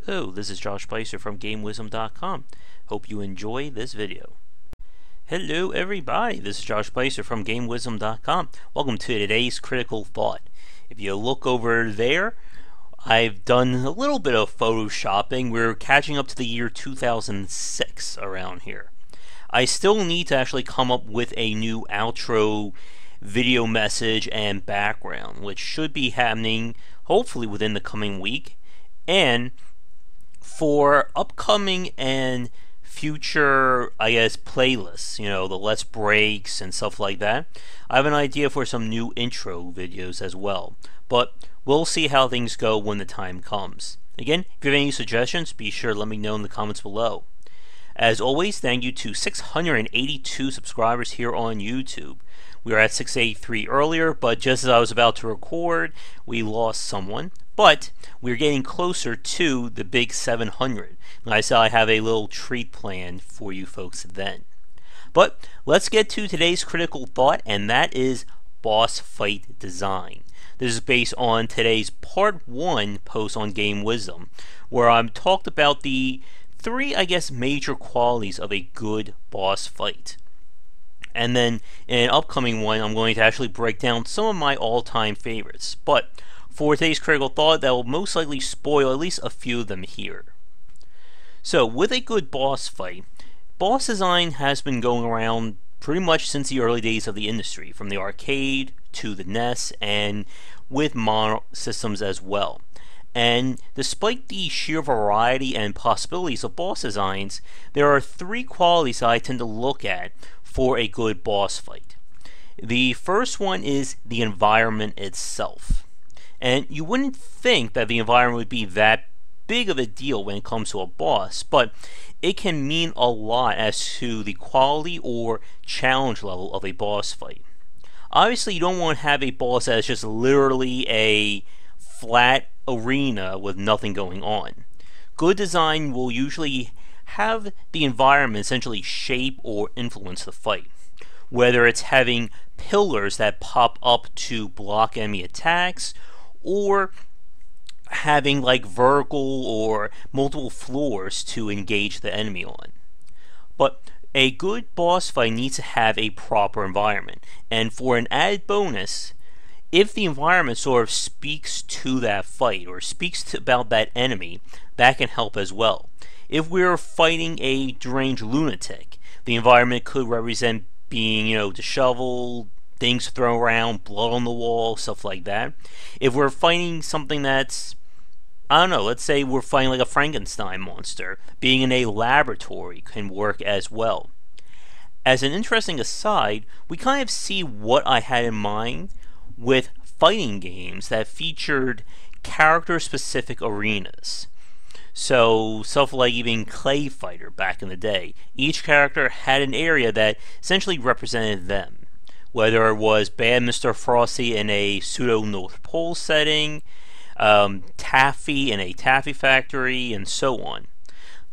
Hello, this is Josh Bycer from GameWisdom.com. Hope you enjoy this video. Hello everybody, this is Josh Bycer from GameWisdom.com. Welcome to today's Critical Thought. If you look over there, I've done a little bit of photoshopping. We're catching up to the year 2006 around here. I still need to actually come up with a new outro video message and background, which should be happening hopefully within the coming week. And for upcoming and future, playlists, the Let's Breaks and stuff like that, I have an idea for some new intro videos as well. But we'll see how things go when the time comes. Again, if you have any suggestions, be sure to let me know in the comments below. As always, thank you to 682 subscribers here on YouTube. We were at 683 earlier, but just as I was about to record, we lost someone. But we're getting closer to the big 700. Like I said, I have a little treat planned for you folks then. But let's get to today's critical thought, and that is boss fight design. This is based on today's part 1 post on Game Wisdom, where I talked about the 3, major qualities of a good boss fight. And then in an upcoming one, I'm going to actually break down some of my all-time favorites. But for today's critical thought, that will most likely spoil at least a few of them here. So, with a good boss fight, boss design has been going around pretty much since the early days of the industry, from the arcade to the NES, and with mono systems as well. And despite the sheer variety and possibilities of boss designs, there are 3 qualities I tend to look at for a good boss fight. The first one is the environment itself. And you wouldn't think that the environment would be that big of a deal when it comes to a boss, but it can mean a lot as to the quality or challenge level of a boss fight. Obviously, you don't want to have a boss that is just literally a flat arena with nothing going on. Good design will usually have the environment essentially shape or influence the fight. Whether it's having pillars that pop up to block enemy attacks, or having vertical or multiple floors to engage the enemy on. But a good boss fight needs to have a proper environment. And for an added bonus, if the environment sort of speaks to that fight or speaks about that enemy, that can help as well. If we're fighting a deranged lunatic, the environment could represent being, disheveled, things thrown around, blood on the wall, stuff like that. If we're fighting something that's, let's say we're fighting like a Frankenstein monster, being in a laboratory can work as well. As an interesting aside, we kind of see what I had in mind with fighting games that featured character-specific arenas. So, stuff like even Clay Fighter back in the day. Each character had an area that essentially represented them. Whether it was Bad Mr. Frosty in a pseudo-North Pole setting, Taffy in a Taffy factory, and so on.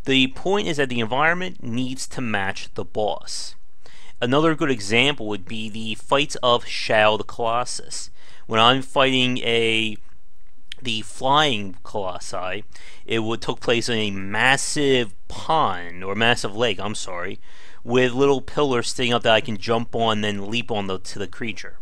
The point is that the environment needs to match the boss. Another good example would be the fights of Shadow the Colossus. When I'm fighting the flying colossi, it took place in a massive pond, or massive lake, with little pillars sticking up that I can jump on and then leap on to the creature.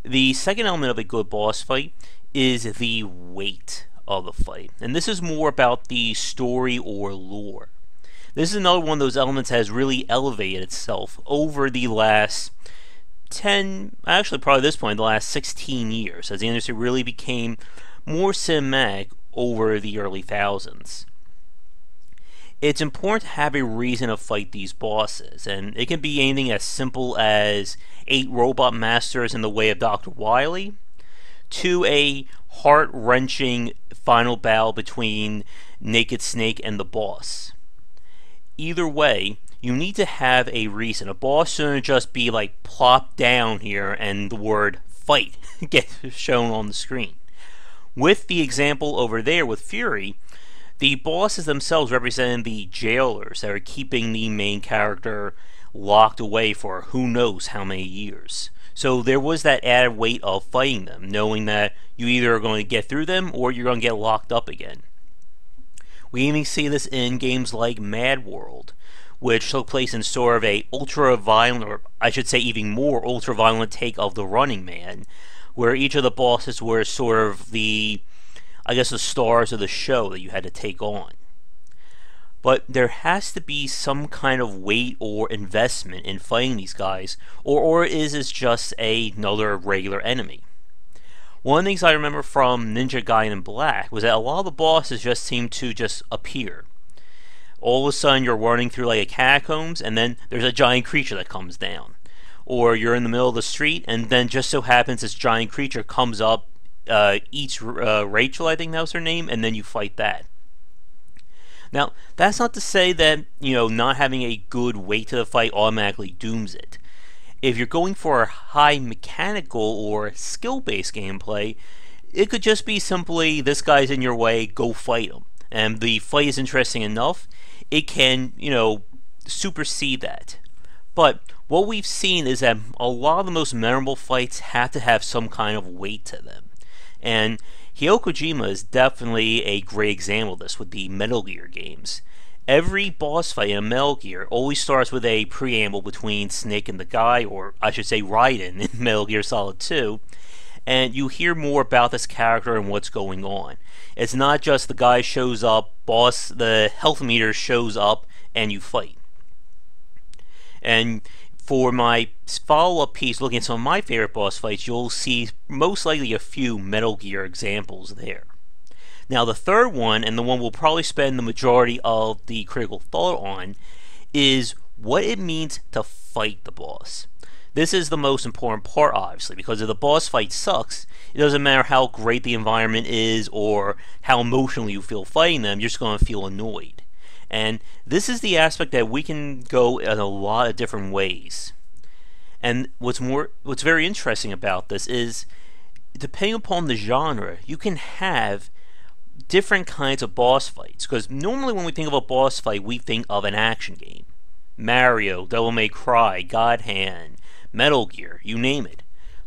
The second element of a good boss fight is the weight of the fight. And this is more about the story or lore. This is another one of those elements that has really elevated itself over the last 10, actually probably at this point, the last 16 years, as the industry really became more cinematic over the early thousands. It's important to have a reason to fight these bosses, and it can be anything as simple as 8 robot masters in the way of Dr. Wily, to a heart-wrenching final battle between Naked Snake and the boss. Either way, you need to have a reason. A boss shouldn't just be plopped down here and the word fight gets shown on the screen. With the example over there with Fury, the bosses themselves represent the jailers that are keeping the main character locked away for who knows how many years. So there was that added weight of fighting them, knowing that you either are going to get through them or you're going to get locked up again. We even see this in games like Mad World, which took place in sort of a ultra-violent, or I should say even more ultra-violent take of the Running Man, where each of the bosses were sort of the, I guess, the stars of the show that you had to take on. But there has to be some kind of weight or investment in fighting these guys, or is this just another regular enemy? One of the things I remember from Ninja Gaiden in Black was that a lot of the bosses just seemed to just appear. All of a sudden you're running through like a catacombs, and then there's a giant creature that comes down. Or you're in the middle of the street, and then just so happens this giant creature comes up, eats Rachel, I think that was her name, and then you fight that. Now, that's not to say that, not having a good weight to the fight automatically dooms it. If you're going for a high mechanical or skill-based gameplay, it could just be simply, this guy's in your way, go fight him. And the fight is interesting enough, it can, supersede that. But what we've seen is that a lot of the most memorable fights have to have some kind of weight to them. And Hideo Kojima is definitely a great example of this with the Metal Gear games. Every boss fight in a Metal Gear always starts with a preamble between Snake and the guy, or I should say Raiden in Metal Gear Solid 2, and you hear more about this character and what's going on. It's not just the guy shows up, the health meter shows up, and you fight. And for my follow-up piece looking at some of my favorite boss fights, you'll see most likely a few Metal Gear examples there. Now the third one, and the one we'll probably spend the majority of the critical thought on, is what it means to fight the boss. This is the most important part, obviously, because if the boss fight sucks, it doesn't matter how great the environment is or how emotional you feel fighting them, you're just going to feel annoyed. And this is the aspect that we can go in a lot of different ways. And what's very interesting about this is, depending upon the genre, you can have different kinds of boss fights. Because normally when we think of a boss fight, we think of an action game. Mario, Devil May Cry, God Hand, Metal Gear, you name it.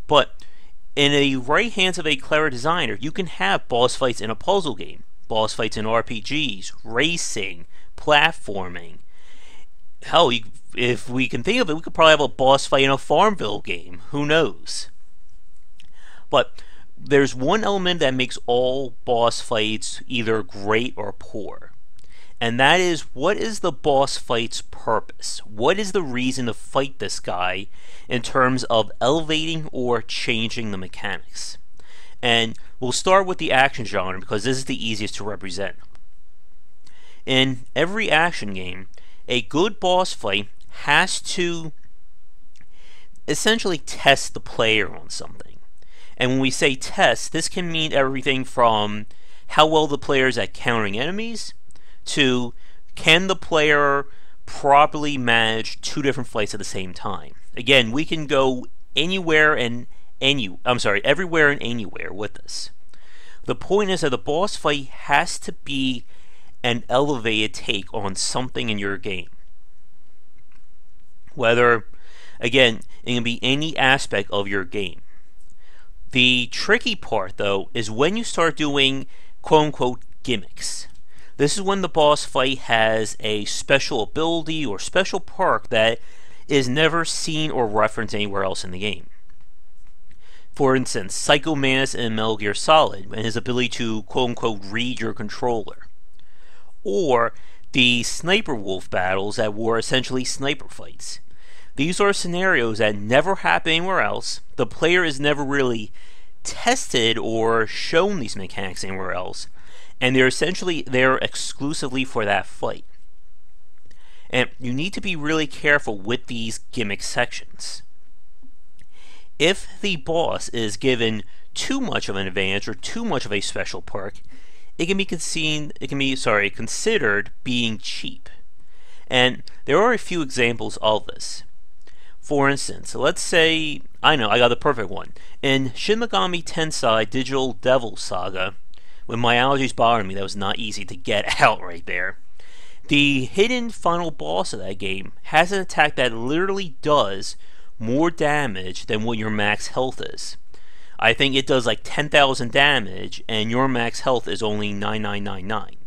But in the right hands of a clever designer, you can have boss fights in a puzzle game, boss fights in RPGs, racing, platforming. Hell, if we can think of it, we could probably have a boss fight in a Farmville game. Who knows? But there's one element that makes all boss fights either great or poor. And that is, what is the boss fight's purpose? What is the reason to fight this guy in terms of elevating or changing the mechanics? And we'll start with the action genre because this is the easiest to represent. In every action game, a good boss fight has to essentially test the player on something. And when we say test, this can mean everything from how well the player is at countering enemies to can the player properly manage two different fights at the same time. Again, we can go everywhere and anywhere with this. The point is that the boss fight has to be an elevated take on something in your game. Whether, again, it can be any aspect of your game. The tricky part, though, is when you start doing quote-unquote gimmicks. This is when the boss fight has a special ability or special perk that is never seen or referenced anywhere else in the game. For instance, Psycho Mantis in Metal Gear Solid and his ability to quote-unquote read your controller. Or the Sniper Wolf battles that were essentially sniper fights. These are scenarios that never happen anywhere else. The player is never really tested or shown these mechanics anywhere else, and they're essentially there exclusively for that fight. And you need to be really careful with these gimmick sections. If the boss is given too much of an advantage or too much of a special perk, it can be considered being cheap. And there are a few examples of this. For instance, let's say, I got the perfect one. In Shin Megami Tensei Digital Devil Saga, when my allergies bothered me, that was not easy to get out right there. The hidden final boss of that game has an attack that literally does more damage than what your max health is. I think it does like 10,000 damage, and your max health is only 9999.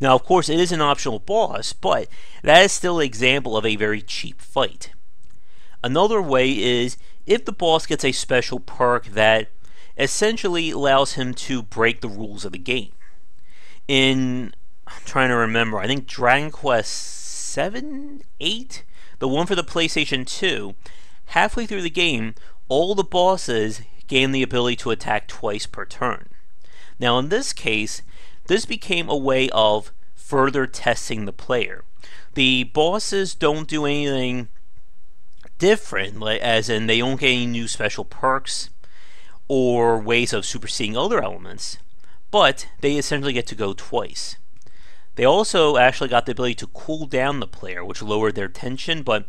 Now, of course, it is an optional boss, but that is still an example of a very cheap fight. Another way is if the boss gets a special perk that essentially allows him to break the rules of the game. I'm trying to remember, I think Dragon Quest 7, 8, the one for the PlayStation 2, halfway through the game, all the bosses gain the ability to attack twice per turn. Now in this case, this became a way of further testing the player. The bosses don't do anything different, as in they don't get any new special perks or ways of superseding other elements, but they essentially get to go twice. They also actually got the ability to cool down the player, which lowered their tension, but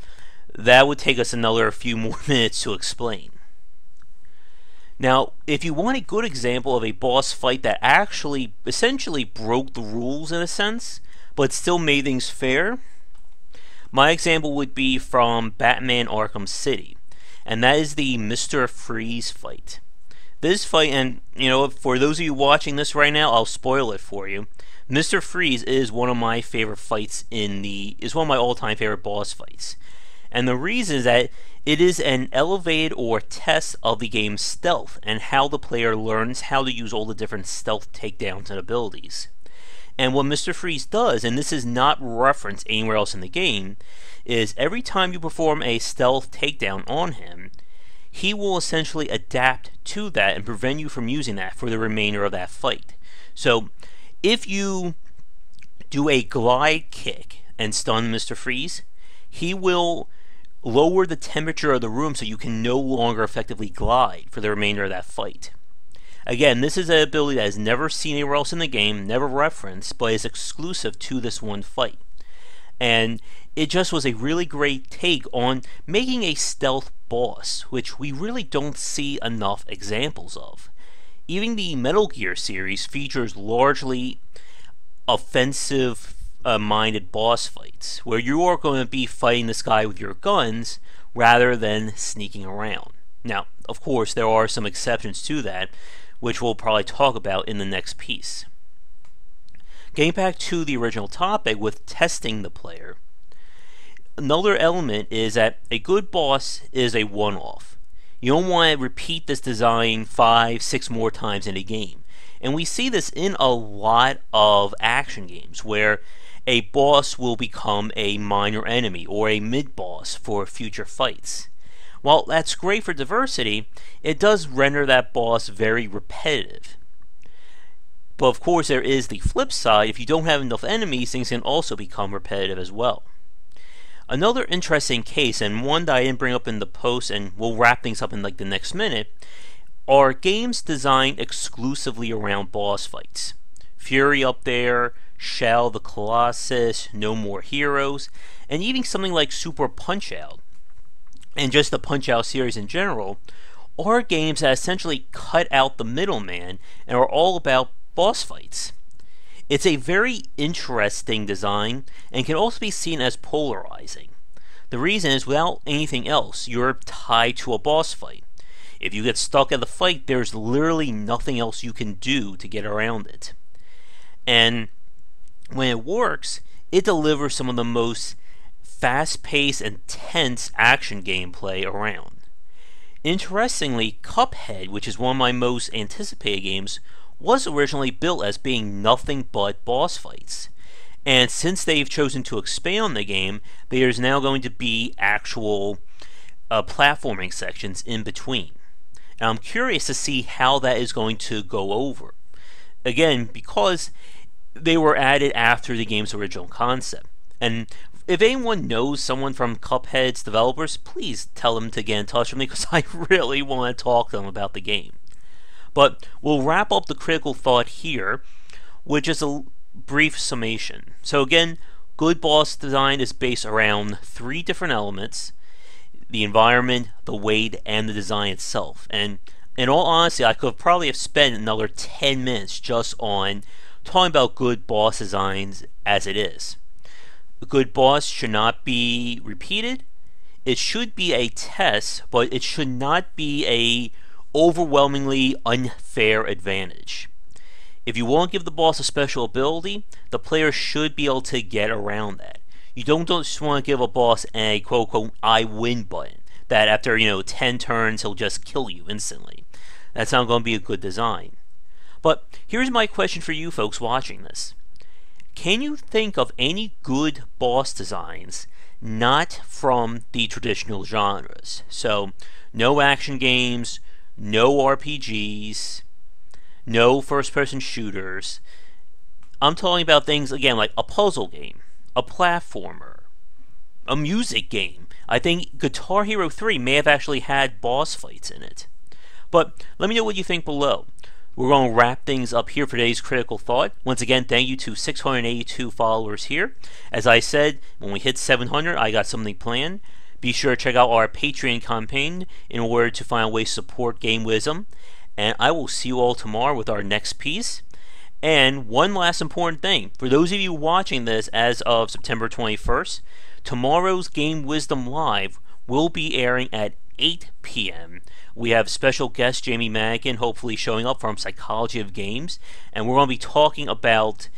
that would take us another few more minutes to explain. Now, if you want a good example of a boss fight that actually essentially broke the rules in a sense, but still made things fair, my example would be from Batman Arkham City, and that is the Mr. Freeze fight. This fight, and for those of you watching this right now, I'll spoil it for you. Mr. Freeze is one of my favorite fights is one of my all-time favorite boss fights. And the reason is that it is an elevated or test of the game's stealth and how the player learns how to use all the different stealth takedowns and abilities. And what Mr. Freeze does, and this is not referenced anywhere else in the game, is every time you perform a stealth takedown on him, he will essentially adapt to that and prevent you from using that for the remainder of that fight. So, if you do a glide kick and stun Mr. Freeze, he will lower the temperature of the room so you can no longer effectively glide for the remainder of that fight. Again, this is an ability that is never seen anywhere else in the game, never referenced, but is exclusive to this one fight. And it just was a really great take on making a stealth boss, which we really don't see enough examples of. Even the Metal Gear series features largely offensive minded boss fights, where you are going to be fighting this guy with your guns rather than sneaking around. Now, of course, there are some exceptions to that, which we'll probably talk about in the next piece. Getting back to the original topic with testing the player, another element is that a good boss is a one-off. You don't want to repeat this design 5, 6 more times in a game. And we see this in a lot of action games where a boss will become a minor enemy or a mid-boss for future fights. While that's great for diversity, it does render that boss very repetitive. But of course there is the flip side. If you don't have enough enemies, things can also become repetitive as well. Another interesting case, and one that I didn't bring up in the post, and we'll wrap things up in like the next minute, are games designed exclusively around boss fights. Fury up there, Shell the Colossus, No More Heroes, and even something like Super Punch-Out, and just the Punch-Out series in general, are games that essentially cut out the middleman and are all about boss fights. It's a very interesting design and can also be seen as polarizing. The reason is, without anything else, you're tied to a boss fight. If you get stuck at the fight, there's literally nothing else you can do to get around it. And when it works, it delivers some of the most fast-paced and tense action gameplay around. Interestingly, Cuphead, which is one of my most anticipated games, was originally built as being nothing but boss fights. And since they've chosen to expand on the game, there's now going to be actual platforming sections in between. And I'm curious to see how that is going to go over. Again, because they were added after the game's original concept. And if anyone knows someone from Cuphead's developers, please tell them to get in touch with me, because I really want to talk to them about the game. But we'll wrap up the critical thought here with just a brief summation. So again, good boss design is based around 3 different elements: the environment, the weight, and the design itself. And in all honesty, I could probably have spent another 10 minutes just on talking about good boss designs as it is. A good boss should not be repeated. It should be a test, but it should not be a overwhelmingly unfair advantage. If you won't give the boss a special ability, the player should be able to get around that. You don't just want to give a boss a quote-unquote I win button that after 10 turns he'll just kill you instantly. That's not going to be a good design. But here's my question for you folks watching this. Can you think of any good boss designs not from the traditional genres? So no action games, no RPGs, no first-person shooters. I'm talking about things, again, like a puzzle game, a platformer, a music game. I think Guitar Hero 3 may have actually had boss fights in it. But let me know what you think below. We're going to wrap things up here for today's Critical Thought. Once again, thank you to 682 followers here. As I said, when we hit 700, I got something planned. Be sure to check out our Patreon campaign in order to find a way to support Game Wisdom. And I will see you all tomorrow with our next piece. And one last important thing, for those of you watching this as of September 21st, tomorrow's Game Wisdom Live will be airing at 8 p.m. We have special guest Jamie Madigan hopefully showing up from Psychology of Games, and we're going to be talking about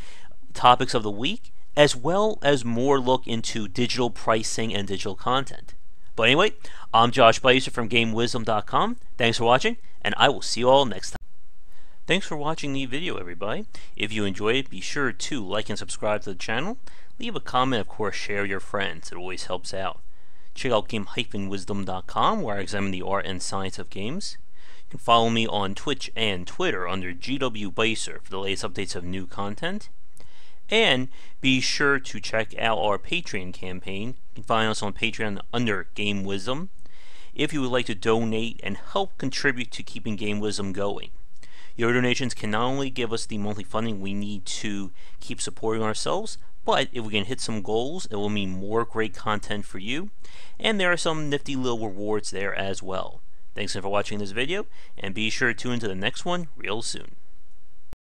topics of the week, as well as more look into digital pricing and digital content. But anyway, I'm Josh Bycer from GameWisdom.com. Thanks for watching, and I will see you all next time. Thanks for watching the video, everybody. If you enjoyed it, be sure to like and subscribe to the channel. Leave a comment, of course, share with your friends. It always helps out. Check out game-wisdom.com, where I examine the art and science of games. You can follow me on Twitch and Twitter under GW Bycer for the latest updates of new content. And be sure to check out our Patreon campaign. You can find us on Patreon under Game Wisdom if you would like to donate and help contribute to keeping Game Wisdom going. Your donations can not only give us the monthly funding we need to keep supporting ourselves, but if we can hit some goals, it will mean more great content for you, and there are some nifty little rewards there as well. Thanks again for watching this video, and be sure to tune into the next one real soon.